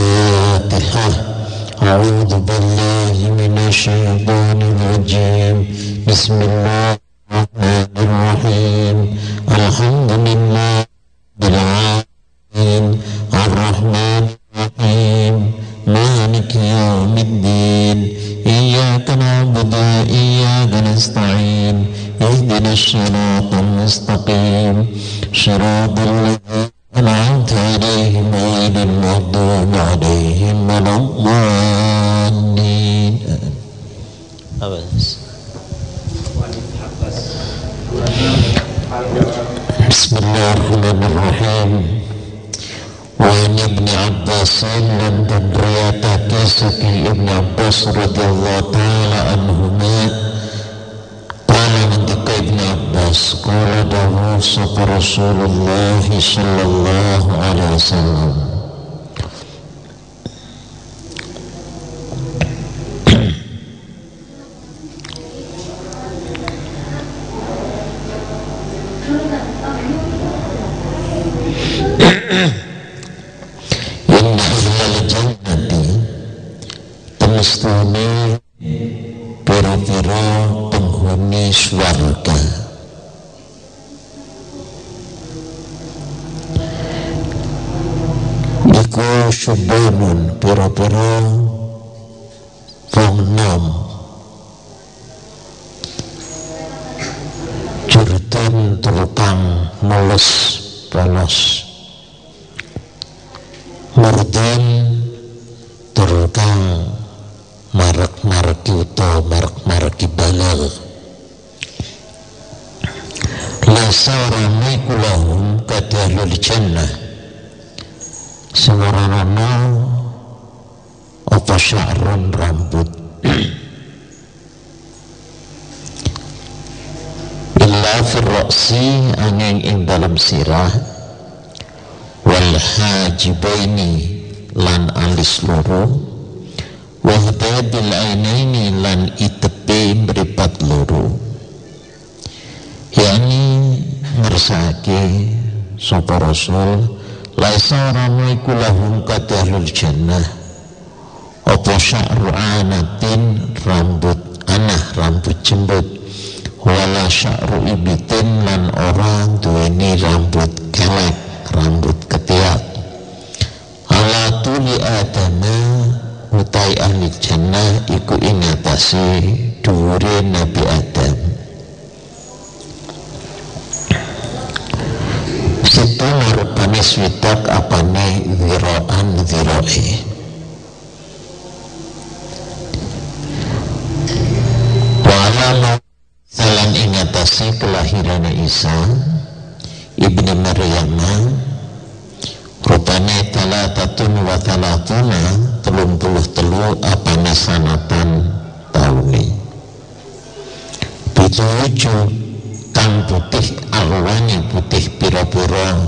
الفاتحة. أعوذ بالله من الشيطان الرجيم. بسم الله الرحمن الرحيم. الحمد لله رب العالمين الرحمن الرحيم مالك يوم الدين إياك نعبد وإياك نستعين اهدنا الصراط المستقيم صراط الذين أنعمت عليهم غير المغضوب عليهم ولا الضالين. بسم الله الرحمن الرحيم. وعن ابن عباس dan riwayatake saking Ibnu Abbas radhiyallahu taala anhuma qala ngendika Ibnu Abbas qala dawu sapa Rasulullah sallallahu alaihi wasallam temestune pira-pira penghuni swarga iku syubunun pira-pira wong nom jurdan tukang mulus polos murdan tukang marak-maraki utawa marak-maraki balal la sarana kulahum kadahlul jannah semarana apa sya'run rambut illa firroksi angin ing dalam sirah wal hajibaini lan alis loro wahdadil ainaini lan itepe mripat loro yani ngersake sapa Rasul laisa ramaiku lahum kadahlul jannah apa sya'ru anatin rambut anah rambut jembut wala sya'ru ibitin lan orang duweni rambut kelek rambut ketiak ala tuli adama utai ahli jannah iku ingatasi dhuwure Nabi Adam situ marupane swidak apane ziraan ziroe wala salam ingatasi kelahiran Isa ibni Maryam rupane talatatun wa talatuna 33 apane sanatan taune pitu kang putih alwani putih pira-pira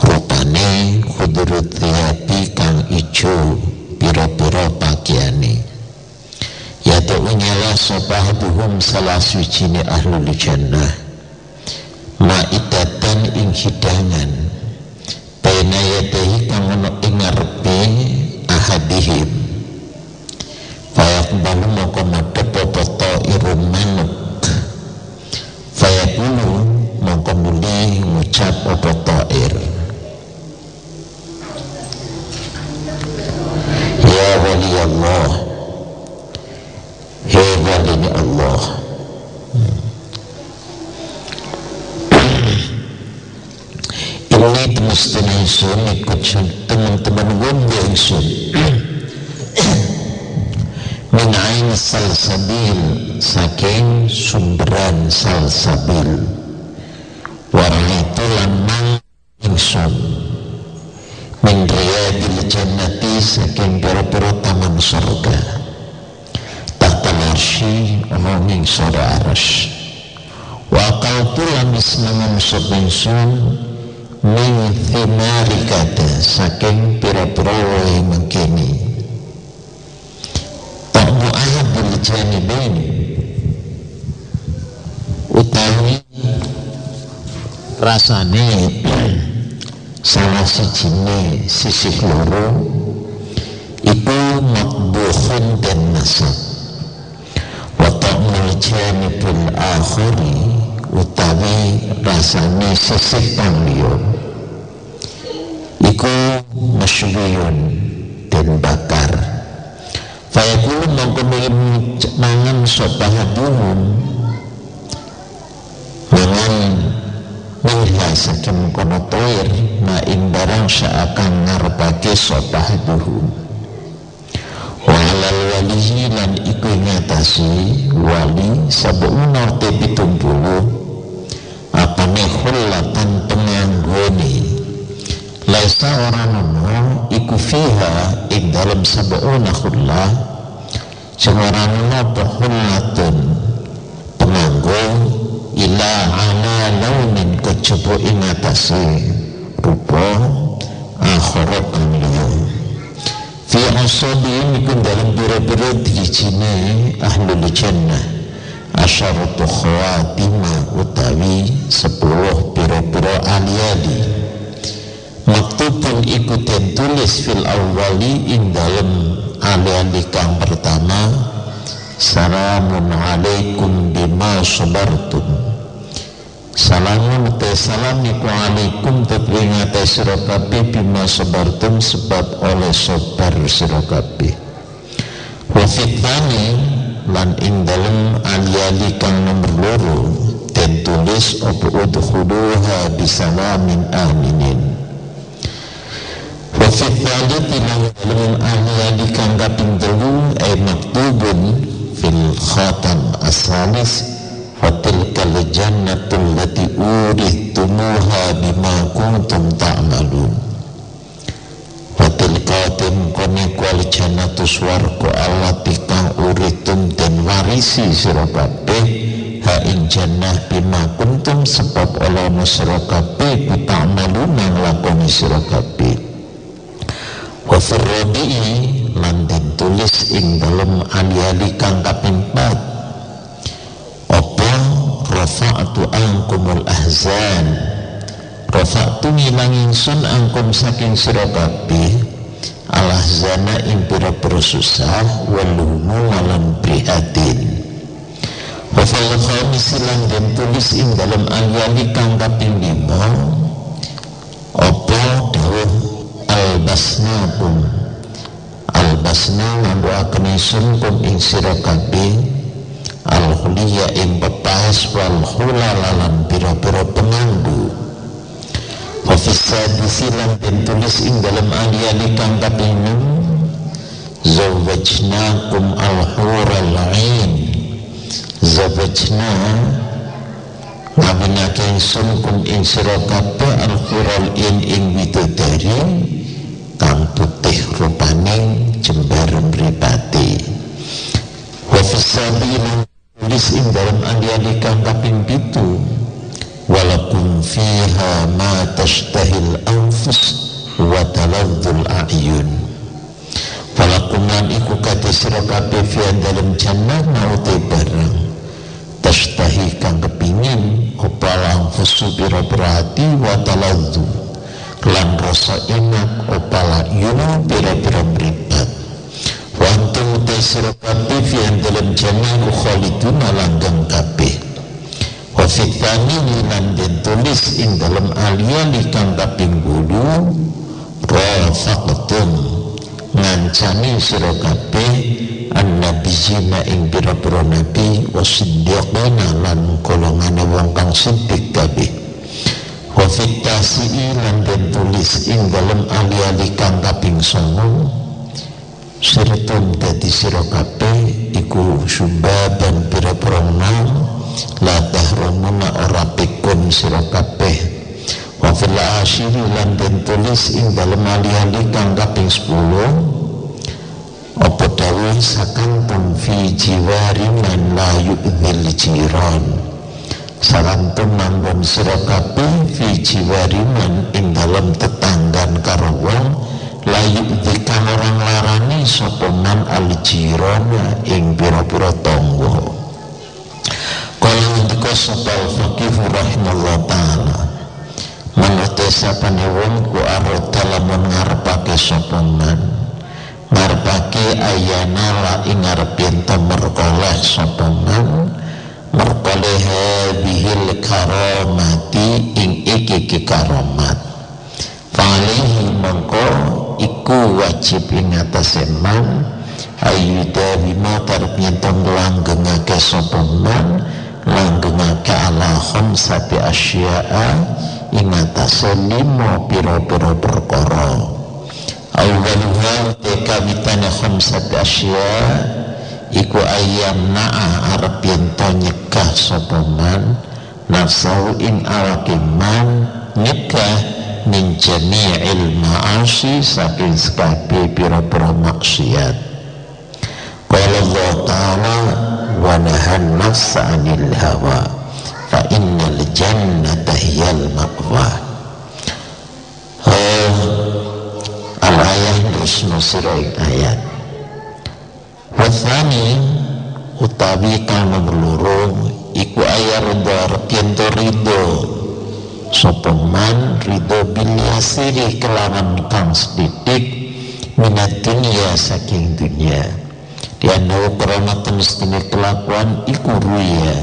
rupane khudrut thiyabi kang ijo pira-pira pakaiane yaitu nyala sopahaduhum salah sucine ahlul jannah ma'idatan ing hidangan baina yadahi kang ono ing ngarepe ahadihim fayaqbalu moko madhep apa ta'irun manuk fayaqulu moko muli ngucap apa ta'ir ya wali Allah he wali Allah ini temustuna insun ikut teman-teman wumbu insun min ain salsabil saking sumberan salsabil waraitu lamang insun min riyadil jannati saking pira-pira taman surga tahta arsy ana ing sora arsy wa qaltu lamis nangan sapa insun min thimari kata saking pira-pira wae mengkini tak mu'ahadul janibain utawi rasane salah sijine sisih loro iku matbuhun dan nasab wa ta'mul janibul akhiri utawi rasane sisih kang liya iku masyuyun dan bakar fayakulu mongko mangan sopahaduhum mangan minha saking kono toir ma ing barang saakan ngarepake sopahaduhum walal walihi lan iku ngatasi wali sabuna te 70 apane khulatan penganggone laisa orang ono iku fiha ing dalam sabuna khullah seorang ono khullatun penganggo ila ala launin kejaba ing atase rupa akhirat dunia fi asabi iku dalam pira-pira dijine ahlul jannah asyaratu khawatimah utawi 10 pira-pira aliyadi maktubun iku den tulis fil awwali ing dalam aliyadi kang pertama salamun alaikum bima sabartum salamun te salam iku alaikum tetringate sira kabeh bima sabartum sebab oleh sabar sira kabeh wa fitani lan ing dalem aliyali kang nomor loro den tulis apa udkhuluha bisalamin aminin wa fitani lan dalem aliyali kang kaping 3 ay maktubun fil khatam asalis fatilkal jannatul lati urithumuha bima kuntum ta'malun fatilkatim kone kual jannatus warqa allati kang urithum den warisi sira kabeh ha ing jannah bima kuntum sebab oleh sira kabeh ta'malun nang lakoni sira kabeh wa firrabi'i lan den tulis ing dalem aliyali kang kaping 4 apa rafa'tu ankumul ahzan rafa'tu ngilang ingsun angkum saking sira kabeh al ahzana ing pira-pira susah walumu walan prihatin wa fal khamis lan den tulis ing dalem aliyali kang kaping 5 apa dawuh albasnakum albasna nganduaken ingsun kum ing sira kabeh al-khuliyya ing pepas wal khulalalan pira-pira penganggu wa fisadisi lan tulis ing dalam aliyali kang kaping 6 zawajnakum al-hural ain zawajna ngabinake ingsun kum ing sira kabeh al-hural ain ing widodari kang putih rupaning jembar mripate wa fisabilillah tulis ing dalam aliyali kang kaping 7 walakum fiha ma tashtahil anfus wa taladzul a'yun walakum lan iku kate sira kabeh fi dalam jannah maute barang tashtahi kang kepingin opal anfusu pira-pira ati wa taladzu lan rasa enak opala yunu pira-pira mripat wantum tasira kabeh fi dalam jannah khalidun langgeng kabeh wa fitani lan den tulis ing dalam aliyali kang kaping 8 rafaqtum ngancani sira kabeh annabiyina ing pira-pira nabi wasiddiqina lan golongane wong kang siddiq kabeh wa fitasi lan den tulis ing dalam aliyali kang kaping 9 sirtum dadi sira kabeh iku subaban pira-pira la tahrumuna ora pikun sira kabeh wa fil asyiri lan den tulis ing dalem aliyali kang kaping 10 apa dawuh sakantum fi jiwarin man la yu'dzil jiran sakantum manggon sira kabeh fi jiwarin man ing dalem tetanggan karo wong layu dikang orang larani sopeman al-jirana ing pira-pira tangga kala ngendika sapa al-faqih rahimahullah ta'ala manute sapane wong ku arota lamun ngarepake sapa man ngarepake ayana la ing ngarepin merkoleh sapa man merkoleh bihil karomati ing iki karomat falihi mongko iku wajib ing atase man ayyuda bima tarbiyan langgengake sapa man langgengake ala khamsati asya'a ing atase 5 pira-pira perkara awwaluha tekawitane khamsati asya' iku ayam na'a arep yen to nyegah sapa man nafsu ing awake man nyegah min jami'il ma'asi saking sekabeh pira-pira maksiat qala Allah ta'ala wa nahan nafsa 'anil hawa fa innal jannata hiyal ma'wa al-ayat terus nusiroi ayat wathani utawi kang nomor iku ayat ridho sapa man ridho bil yasiri kelawan kang sedidik minat dunia saking dunia dianau karena temestine kelakuan iku ruya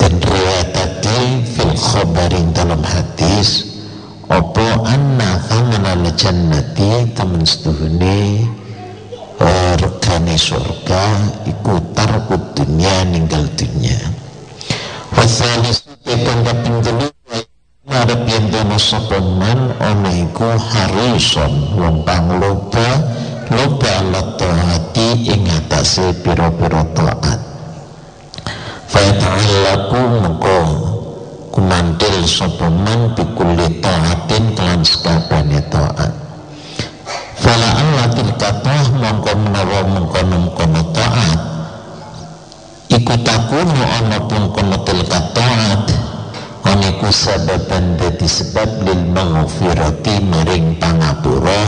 dan riwayatake fil khabarin dalam hadis opo anna thamana jannati temen setuhune regane surga iku tarkut dunia ninggal dunia wasalis kang kaping 3 ngarep yen dene sapa man ana iku harison wong kang loba taati ing atase pira-pira taat fa ta'allaqu mengko kumantil sapa man bikulli taatin kelan sakabehane taat fala allatil katah mongko menawa mengkono taat iku takunu ana pun tilka taat oniku sababan dadi sebab lil maghfirati maring pangapura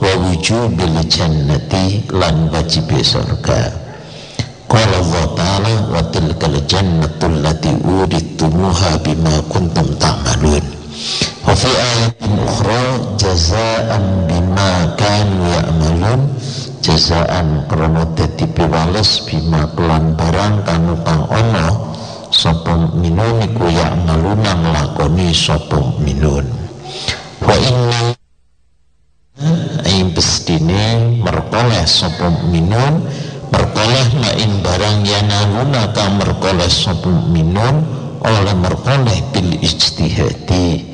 wa wujubil jannati lan wajib surga qala Allah ta'ala wa tilkal jannatu allati uridtumuha bima kuntum ta'malun wa fi ayatin ukhra jazaa'an bima kanu ya'malun jazaa'an krana dadi piwales bima kelan barang kanu kang ana sapa minun iku ya'maluna nglakoni sapa minun wa inna aing bestine merkoleh sapa minun merkoleh main barang yanaluna kang merkoleh sapa minun oleh merkoleh bil ijtihadi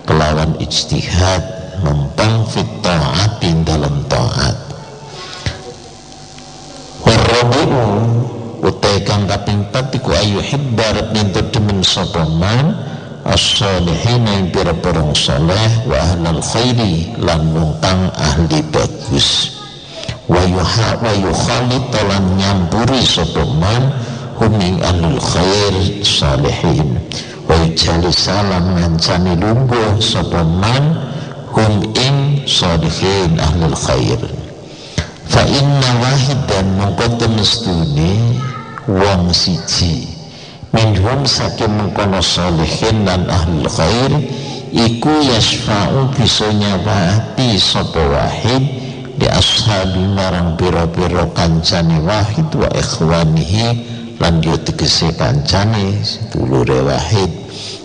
kelawan ijtihad mempang fit ta'atin dalam ta'at warrabi'u utai kang kaping 4 iku ayu hibbarat nyentuh demen sapa man as-salihin yang pira-pira saleh wa ahlul khairi lan wong kang ahli bagus wa yukhalit lan nyampuri sapa man hum ahlul khair salihin wa yujali salam ngancani lungguh sapa man hum ing salihin ahlul khair fa inna wahidan mengko mestune wong siji minhum saking mengkono salihin dan ahlul khair iku yasfa'u bisa nyawati sapa wahid di ashabi marang pira-pira kancane wahid wa ikhwanihi lan dia tegese kancane sedulure wahid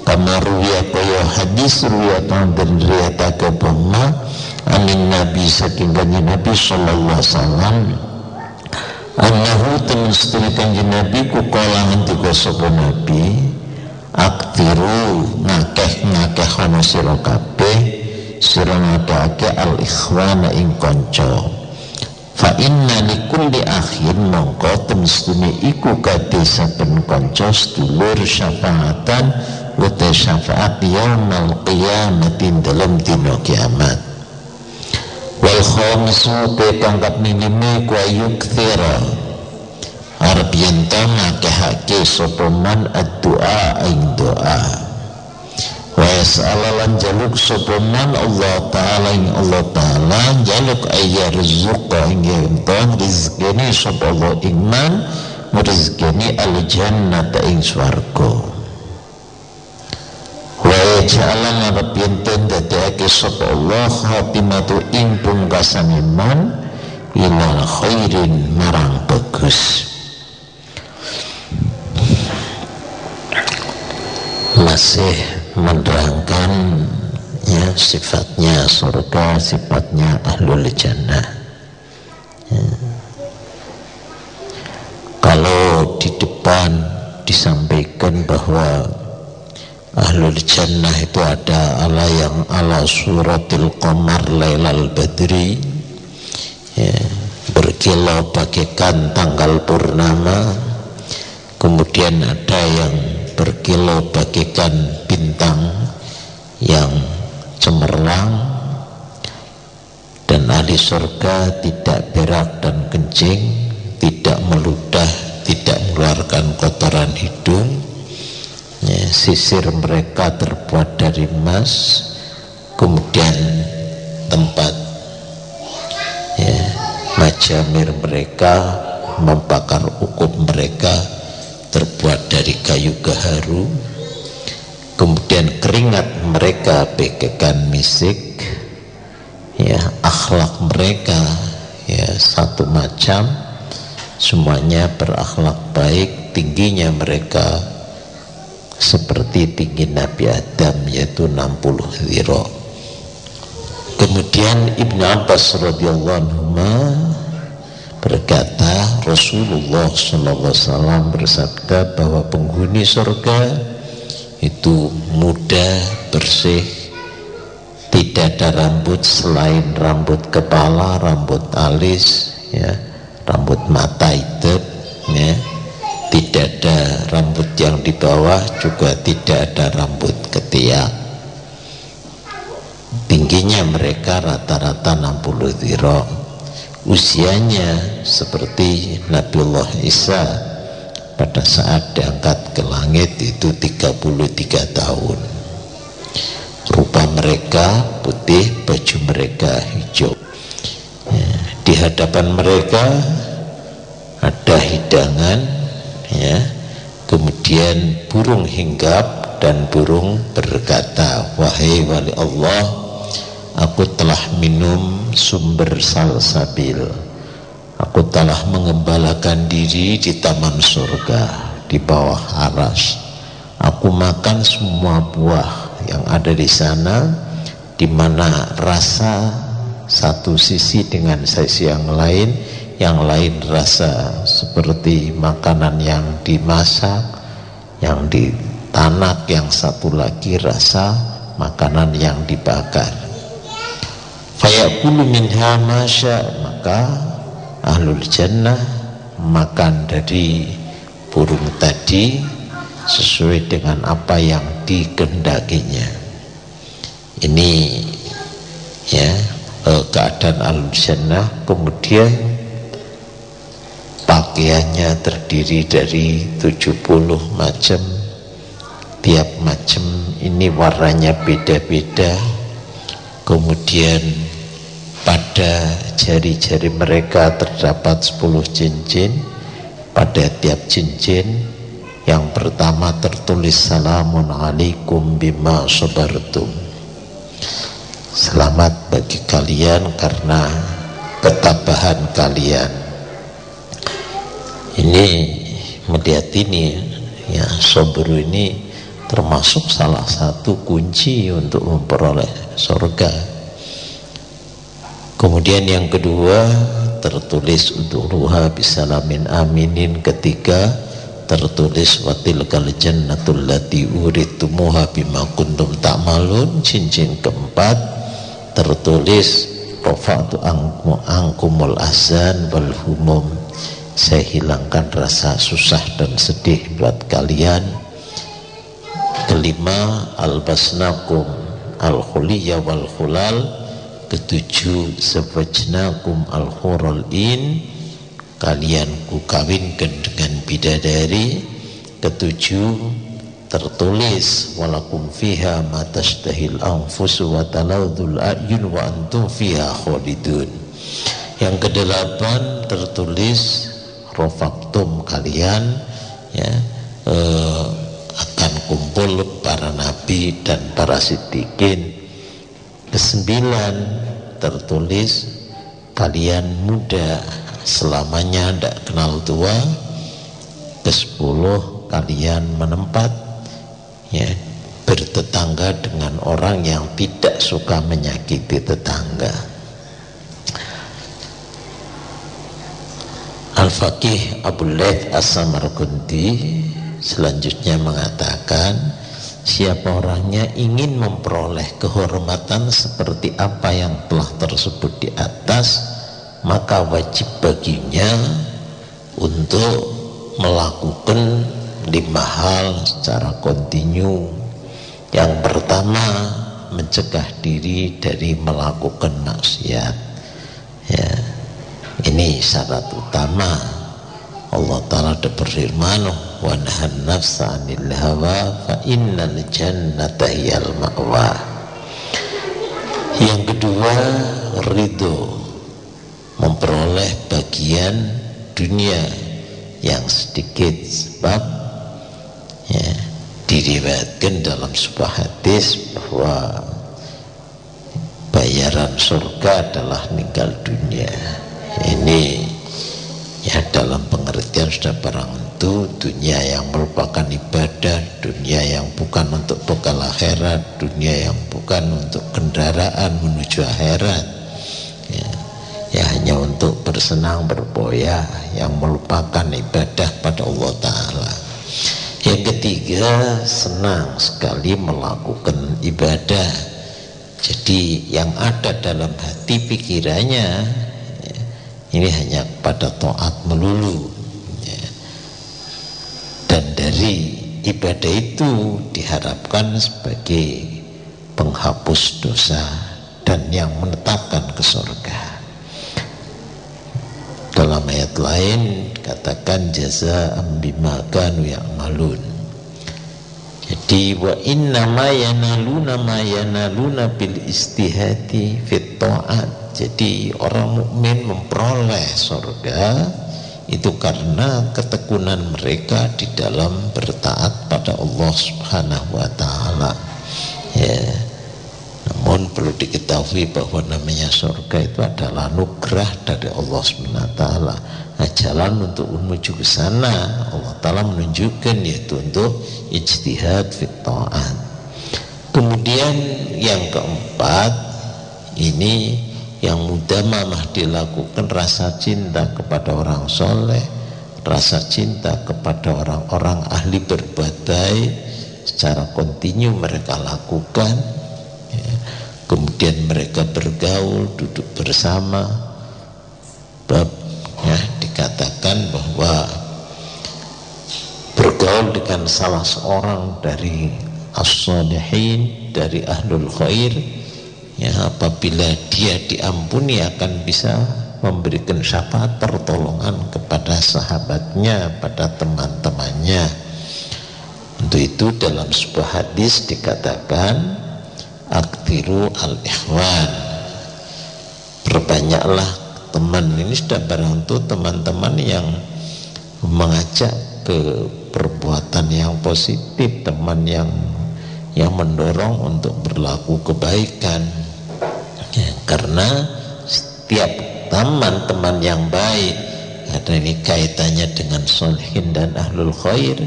kamaruya kaya hadis riwayat dan riwayat agama anin nabi saking kanjeng Nabi sallallahu alaihi wasallam annahu temestri kanjeng Nabi ku kala ngendika sapa Nabi aktiru ngakeh ana sira kabeh sira ngakeh al ikhwana ing kanca fa inna likulli akhin mongko temestune iku kadhe saben kanca sedulur syafaatan wa syafaat yaumil qiyamati dalam dina kiamat wal khamisu petangkap minime ku ayukthira arep yen ta ngakehake sapa man ad-du'a ing doa wa yas'alalan jaluk sapa man Allah taala ing Allah taala jaluk ayyarzuqa ing enten rezekine sapa Allah ing man rezekine al jannata ing swarga wa ja'alan arep pinten dadekake sapa Allah khatimatu ing pungkasan iman ilal khairin marang bagus. Masih menerangkan ya sifatnya surga, sifatnya ahlul jannah. Ya. Kalau di depan disampaikan bahwa ahlul jannah itu ada ala yang ala suratil qamar lailal badri, ya, berkilau bagaikan tanggal purnama. Kemudian ada yang berkilau bagaikan bintang yang cemerlang, dan ahli surga tidak berak dan kencing, tidak meludah, tidak mengeluarkan kotoran hidung, ya, sisir mereka terbuat dari emas, kemudian tempat ya, majamir mereka, membakar ukub mereka terbuat dari kayu gaharu, kemudian keringat mereka bagaikan misik, ya, akhlak mereka ya satu macam, semuanya berakhlak baik, tingginya mereka seperti tinggi Nabi Adam yaitu 60 dhira. Kemudian Ibnu Abbas radhiyallahu anhu berkata, Rasulullah SAW bersabda bahwa penghuni surga itu muda, bersih, tidak ada rambut selain rambut kepala, rambut alis, ya, rambut mata itu, ya, tidak ada rambut yang di bawah, juga tidak ada rambut ketiak. Tingginya mereka rata-rata 60 dhira. Usianya seperti Nabiullah Isa pada saat diangkat ke langit itu 33 tahun. Rupa mereka putih, baju mereka hijau. Ya, di hadapan mereka ada hidangan, ya, kemudian burung hinggap dan burung berkata, wahai wali Allah, aku telah minum sumber salsabil, aku telah mengembalakan diri di taman surga di bawah aras, aku makan semua buah yang ada di sana, di mana rasa satu sisi dengan sisi yang lain rasa seperti makanan yang dimasak, yang ditanak, yang satu lagi rasa makanan yang dibakar. Fayaqulu minha masya, maka ahlul jannah makan dari burung tadi sesuai dengan apa yang dikehendakinya. Ini ya keadaan ahlul jannah. Kemudian pakaiannya terdiri dari 70 macam, tiap macam ini warnanya beda-beda. Kemudian pada jari-jari mereka terdapat 10 cincin. Pada tiap cincin yang pertama tertulis salamun alaikum bima sabartum, selamat bagi kalian karena ketabahan kalian. Ini melihat ini ya, sabru ini termasuk salah satu kunci untuk memperoleh surga. Kemudian yang kedua tertulis untuk ruha bisalamin aminin. Ketiga tertulis watilkal jannatul lati uritumuha bima kuntum ta'malun. Cincin keempat tertulis rafa'tu angkumul ahzan wal humum, saya hilangkan rasa susah dan sedih buat kalian. Kelima albasnakum al-khuliyya wal khulal. Ketujuh zawajnakum al-hurul in, kalian ku kawinkan dengan bidadari. Ketujuh tertulis walakum fiha ma tashtahil anfusu wa taladul a'yun wa antum fiha khalidun. Yang kedelapan tertulis rofaktum, kalian ya akan kumpul para nabi dan para siddiqin. Kesembilan tertulis kalian muda selamanya tidak kenal tua. Kesepuluh kalian menempat ya bertetangga dengan orang yang tidak suka menyakiti tetangga. Al-Faqih Abul Laits As-Samarqandi selanjutnya mengatakan, siapa orangnya ingin memperoleh kehormatan seperti apa yang telah tersebut di atas, maka wajib baginya untuk melakukan 5 hal secara kontinu. Yang pertama, mencegah diri dari melakukan maksiat ya. Ini syarat utama. Allah Ta'ala berfirman, wa nahan nafsa 'anil hawa fa innal jannata hiyal ma'wa. Yang kedua, ridho, memperoleh bagian dunia yang sedikit, sebab ya, diriwayatkan dalam sebuah hadis bahwa bayaran surga adalah meninggal dunia. Ini ya dalam pengertian sudah barang tentu dunia yang merupakan ibadah, dunia yang bukan untuk bekal akhirat, dunia yang bukan untuk kendaraan menuju akhirat ya hanya untuk bersenang berboya, yang melupakan ibadah pada Allah Ta'ala. Yang ketiga, senang sekali melakukan ibadah. Jadi yang ada dalam hati pikirannya ini hanya pada taat melulu ya. Dan dari ibadah itu diharapkan sebagai penghapus dosa dan yang menetapkan ke surga. Dalam ayat lain katakan jazaa'an bima kanu ya'malun. Jadi wa inna ma yanaluna bil istihadi fit ta'at. Jadi orang mukmin memperoleh surga itu karena ketekunan mereka di dalam bertaat pada Allah Subhanahu wa Ta'ala ya. Namun perlu diketahui bahwa namanya surga itu adalah anugerah dari Allah Subhanahu wa Ta'ala. Nah, jalan untuk menuju ke sana Allah Ta'ala menunjukkan, yaitu untuk ijtihad fit ta'at. Kemudian yang keempat, ini yang mudamamah dilakukan, rasa cinta kepada orang soleh, rasa cinta kepada orang-orang ahli berbuat baik secara kontinu mereka lakukan ya. Kemudian mereka bergaul, duduk bersama. Bab ya, dikatakan bahwa bergaul dengan salah seorang dari as-salihin, dari ahlul khair ya, apabila dia diampuni akan bisa memberikan syafaat pertolongan kepada sahabatnya, pada teman-temannya. Untuk itu dalam sebuah hadis dikatakan aktiru al-ikhwan, perbanyaklah teman. Ini sudah barang tentu teman-teman yang mengajak ke perbuatan yang positif, teman yang mendorong untuk berlaku kebaikan ya, karena setiap teman-teman yang baik, karena ini kaitannya dengan sholihin dan ahlul khair,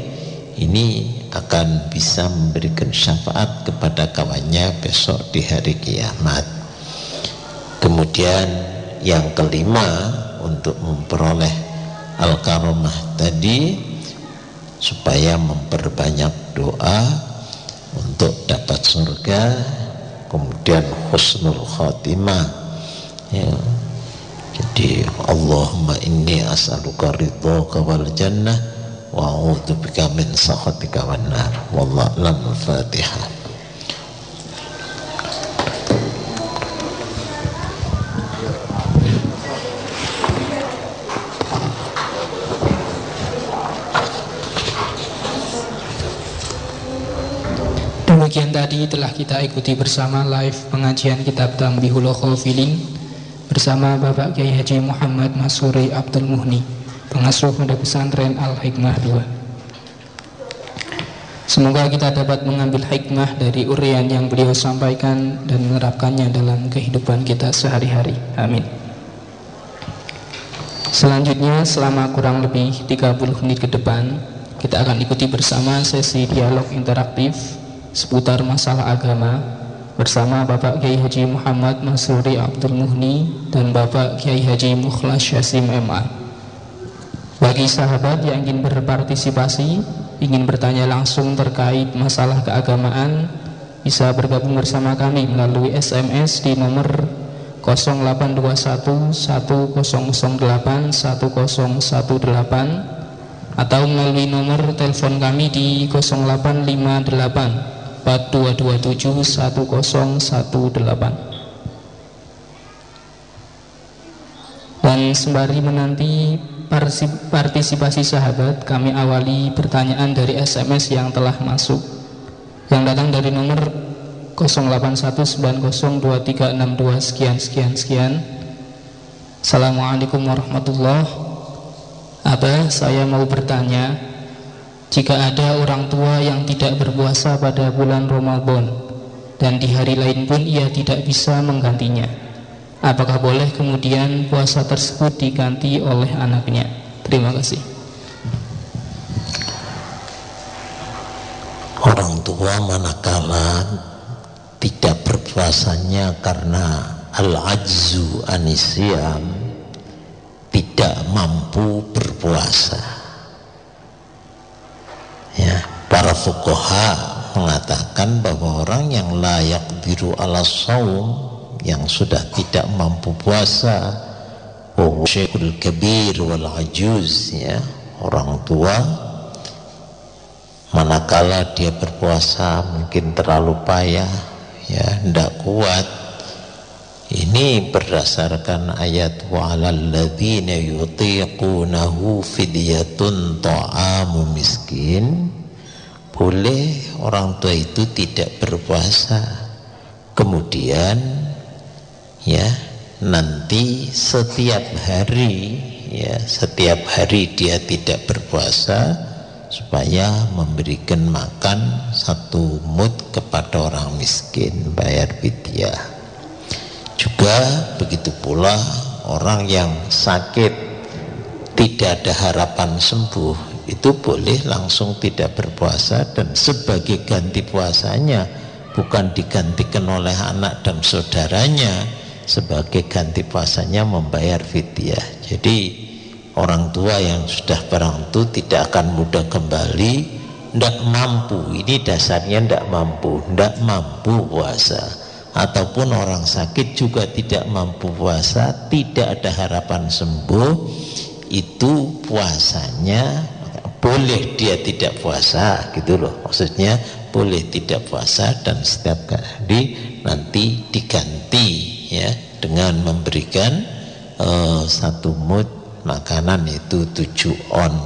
ini akan bisa memberikan syafaat kepada kawannya besok di hari kiamat. Kemudian yang kelima, untuk memperoleh al-karomah tadi, supaya memperbanyak doa untuk dapat surga, kemudian husnul khatimah ya. Jadi Allahumma inni as'aluka ridhaka wal jannah wa a'udzubika min sakhatika wan nar. Wallahu a'lam. Al-Fatihah. Demikian tadi telah kita ikuti bersama live pengajian kitab Tanbihul Khafilin bersama Bapak Kiai Haji Muhammad Masuri Abdul Muhni, pengasuh Pondok Pesantren Al-Hikmah II. Semoga kita dapat mengambil hikmah dari uraian yang beliau sampaikan dan menerapkannya dalam kehidupan kita sehari-hari. Amin. Selanjutnya, selama kurang lebih 30 menit ke depan, kita akan ikuti bersama sesi dialog interaktif seputar masalah agama bersama Bapak Kiai Haji Muhammad Masruri Abdul Muhni dan Bapak Kiai Haji Mukhlas Syasim MA. Bagi sahabat yang ingin berpartisipasi, ingin bertanya langsung terkait masalah keagamaan, bisa bergabung bersama kami melalui SMS di nomor 0821 1008 1018 atau melalui nomor telepon kami di 0858 4227 1018. Dan sembari menanti partisipasi sahabat, kami awali pertanyaan dari SMS yang telah masuk, yang datang dari nomor 0819023662 sekian. Assalamualaikum warahmatullahi. Abah, saya mau bertanya, jika ada orang tua yang tidak berpuasa pada bulan Ramadan dan di hari lain pun ia tidak bisa menggantinya, apakah boleh kemudian puasa tersebut diganti oleh anaknya? Terima kasih. Orang tua manakala tidak berpuasanya karena al-ajzu anisyam, tidak mampu berpuasa, ya, para fuqaha mengatakan bahwa orang yang la yaqdiru ala shaum, yang sudah tidak mampu puasa, syekhul kabir wal ajuz, ya, orang tua, manakala dia berpuasa mungkin terlalu payah, ya, tidak kuat. Ini berdasarkan ayat wa 'alal ladzina yutiqunahu fidyatun ta'amu miskin. Boleh orang tua itu tidak berpuasa, kemudian, ya, nanti setiap hari, ya, setiap hari dia tidak berpuasa supaya memberikan makan 1 mud kepada orang miskin, bayar fidyah. Juga begitu pula orang yang sakit tidak ada harapan sembuh, itu boleh langsung tidak berpuasa, dan sebagai ganti puasanya bukan digantikan oleh anak dan saudaranya, sebagai ganti puasanya membayar fidyah. Jadi orang tua yang sudah barang itu tidak akan mudah kembali, tidak mampu, ini dasarnya tidak mampu puasa, ataupun orang sakit juga tidak mampu puasa, tidak ada harapan sembuh, itu puasanya boleh dia tidak puasa, gitu loh, maksudnya boleh tidak puasa, dan setiap kali nanti diganti, ya, dengan memberikan 1 mud makanan, itu 7 on,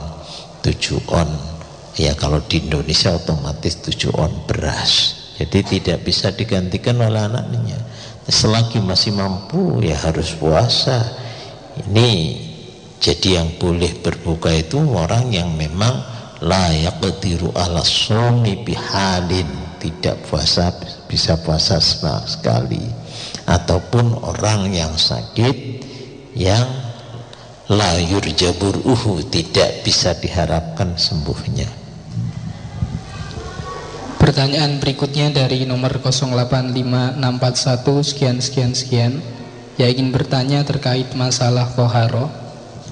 ya, kalau di Indonesia otomatis 7 on beras. Jadi tidak bisa digantikan oleh anaknya. Selagi masih mampu, ya harus puasa. Ini jadi yang boleh berbuka itu orang yang memang la yaqdiru ala shaumi bihalin, tidak puasa, bisa puasa sekali, ataupun orang yang sakit yang la yurjaburuhu, tidak bisa diharapkan sembuhnya. Pertanyaan berikutnya dari nomor 085641 sekian, yang ingin bertanya terkait masalah toharo.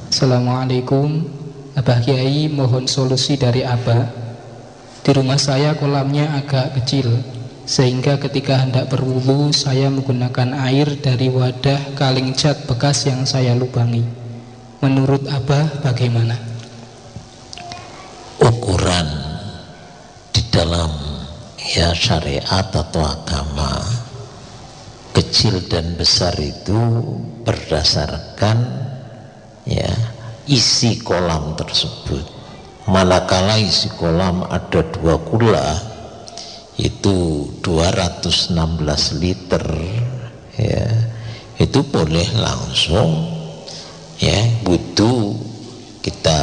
Assalamualaikum Abah Kiai, mohon solusi dari Abah. Di rumah saya kolamnya agak kecil, sehingga ketika hendak berwudu saya menggunakan air dari wadah kaleng cat bekas yang saya lubangi. Menurut Abah bagaimana? Ukuran di dalam, ya, syariat atau agama, kecil dan besar itu berdasarkan, ya, isi kolam tersebut. Manakala isi kolam ada 2 kula, itu 216 liter, ya, itu boleh langsung, ya, butuh kita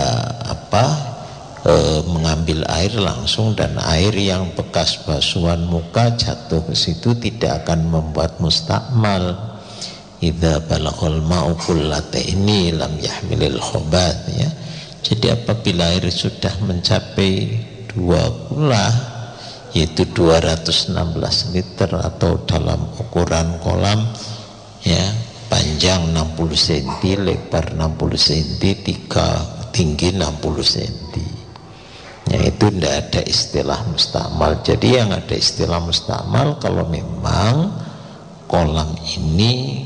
mengambil air langsung, dan air yang bekas basuhan muka jatuh ke situ tidak akan membuat mustakmal. Idza balaghal ma'u qullataini lam yahmilil khubath, ya. Jadi apabila air sudah mencapai 2 kula, yaitu 216 liter, atau dalam ukuran kolam, ya, panjang 60 cm, lebar 60 cm, tinggi 60 cm. Ya, itu tidak ada istilah mustakmal. Jadi yang ada istilah mustakmal kalau memang kolam ini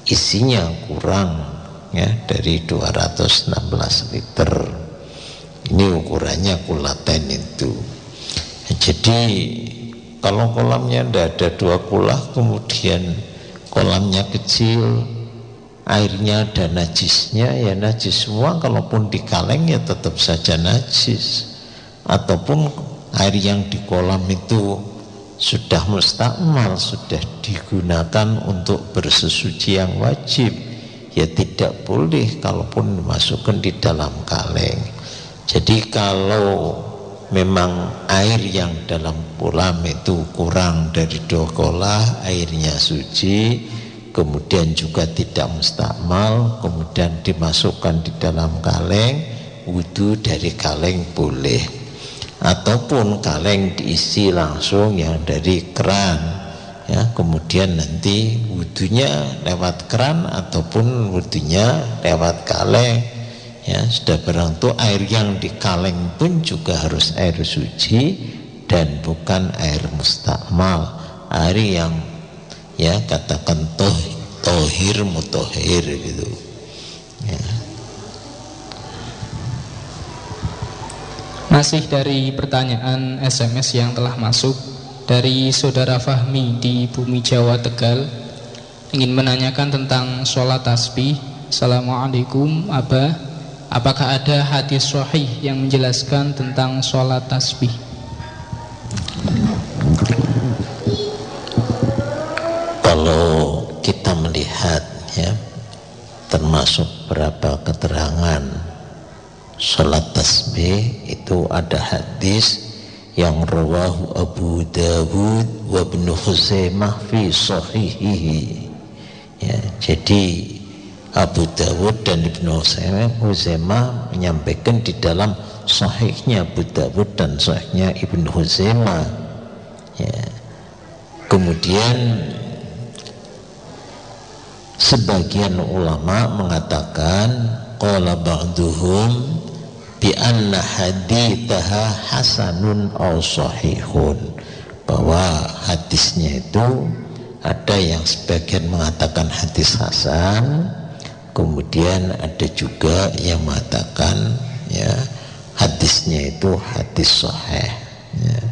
isinya kurang, ya, dari 216 liter. Ini ukurannya kulaten itu. Jadi kalau kolamnya tidak ada 2 kula, kemudian kolamnya kecil, airnya ada najisnya, ya najis semua. Kalaupun di kaleng ya tetap saja najis. Ataupun air yang di kolam itu sudah mustakmal, sudah digunakan untuk bersesuci yang wajib, ya tidak boleh kalaupun dimasukkan di dalam kaleng. Jadi kalau memang air yang dalam kolam itu kurang dari 2 kolah, airnya suci, kemudian juga tidak mustakmal, kemudian dimasukkan di dalam kaleng, wudu dari kaleng boleh. Ataupun kaleng diisi langsung yang dari keran, ya, kemudian nanti wudunya lewat keran ataupun wudunya lewat kaleng, ya. Sudah barang itu air yang di kaleng pun juga harus air suci dan bukan air mustakmal, air yang, ya, katakan tohir mutohir gitu, ya. Masih dari pertanyaan SMS yang telah masuk dari saudara Fahmi di Bumi Jawa, Tegal, ingin menanyakan tentang sholat tasbih. Assalamualaikum Abah, apakah ada hadis sahih yang menjelaskan tentang sholat tasbih? Kalau kita melihat, ya, termasuk berapa keterangan sholat tasbih itu ada hadis yang rawahu Abu Dawud wa Ibnu Khuzaimah fi sahihihi, ya. Jadi Abu Dawud dan Ibnu Khuzaimah menyampaikan di dalam sahihnya Abu Dawud dan sahihnya Ibnu Khuzaimah, ya. Kemudian sebagian ulama mengatakan qala ba'duhum bi anna hadithaha hasanun aw sahihun, bahwa hadisnya itu ada yang sebagian mengatakan hadis hasan, kemudian ada juga yang mengatakan, ya, hadisnya itu hadis sahih, ya.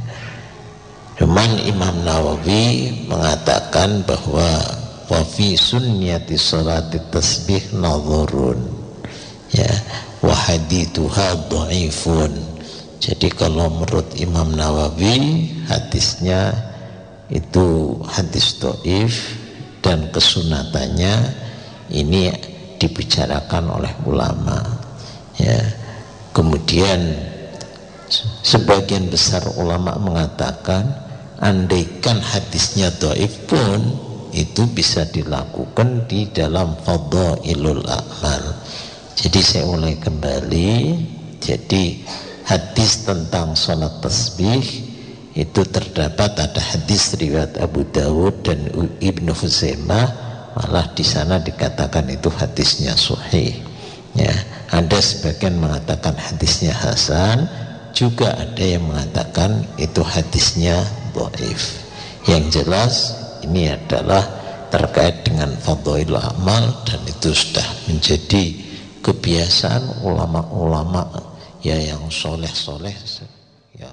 Cuman Imam Nawawi mengatakan bahwa wa fi sunnati sholati tasbih nadhurun, ya, wa hadithuha dhaifun. Jadi kalau menurut Imam Nawawi hadisnya itu hadis dhaif dan kesunatannya ini dibicarakan oleh ulama, ya. Kemudian sebagian besar ulama mengatakan andaikan hadisnya dhaif pun itu bisa dilakukan di dalam fadhailul a'mal. Jadi saya mulai kembali. Jadi hadis tentang sholat tasbih itu terdapat ada hadis riwayat Abu Dawud dan Ibnu Khuzaimah, malah di sana dikatakan itu hadisnya sahih, ya. Ada sebagian mengatakan hadisnya hasan, juga ada yang mengatakan itu hadisnya dhaif. Yang jelas ini adalah terkait dengan fadhailul amal, dan itu sudah menjadi kebiasaan ulama-ulama, ya, yang soleh-soleh, ya.